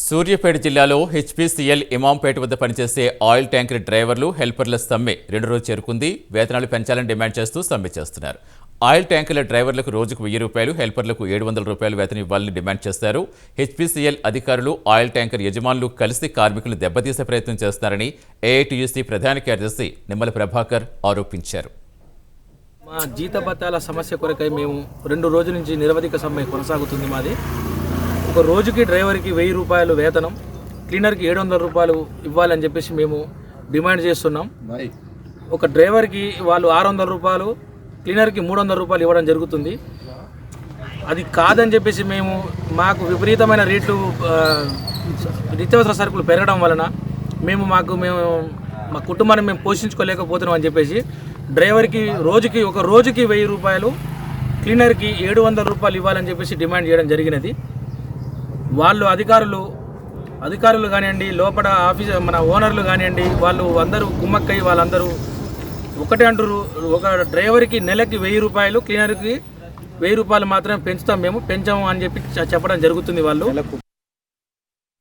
సూర్యాపేట జిల్లాలో హెచ్పీసీఎల్ ఇమాంపేట వద్ద పనిచేసే ఆయిల్ ట్యాంకర్ డ్రైవర్లు హెల్పర్ల సమ్మె 2 రోజులు చేరుకుంది. వేతనాలు పెంచాలని డిమాండ్ చేస్తూ సమ్మె చేస్తున్నారు. ఆయిల్ ట్యాంకర్ల డ్రైవర్లకు రోజుకు ₹1000, హెల్పర్లకు ₹700 వేతనం ఇవ్వాలని డిమాండ్ చేశారు. హెచ్పీసీఎల్ అధికారులు, ఆయిల్ ట్యాంకర్ యజమానులు కలిసి కార్మికులను దెబ్బతీసే ప్రయత్నం చేస్తున్నారని ఏఐటీయూసీ ప్రధాన కార్యదర్శి నిమ్మల ప్రభాకర్ ఆరోపించారు. మా జీతభత్యాల సమస్య కొరకై మేము 2 రోజుల నుంచి నిరవధిక సమ్మె కొనసాగుతుంది. మాది ఒక రోజుకి డ్రైవర్కి ₹1000 వేతనం, క్లీనర్కి ₹700 ఇవ్వాలని చెప్పేసి మేము డిమాండ్ చేస్తున్నాం. ఒక డ్రైవర్కి వాళ్ళు ₹600, క్లీనర్కి ₹300 ఇవ్వడం జరుగుతుంది. అది కాదని చెప్పేసి మాకు విపరీతమైన రేట్లు నిత్యావసర సరుకులు పెరగడం వలన మా కుటుంబాన్ని మేము పోషించుకోలేకపోతున్నాం అని చెప్పేసి డ్రైవర్కి ఒక రోజుకి ₹1000, క్లీనర్కి ₹700 ఇవ్వాలని చెప్పేసి డిమాండ్ చేయడం జరిగినది. వాళ్ళు అధికారులు కానివ్వండి, లోపల మన ఓనర్లు కానివ్వండి, వాళ్ళు అందరూ కుమ్మక్కై వాళ్ళందరూ ఒకటే అంటారు, ఒక డ్రైవర్కి నెలకి ₹1000, క్లీనర్కి ₹1000 మాత్రమే పెంచుతాం, మేము పెంచాము అని చెప్పి చెప్పడం జరుగుతుంది. వాళ్ళు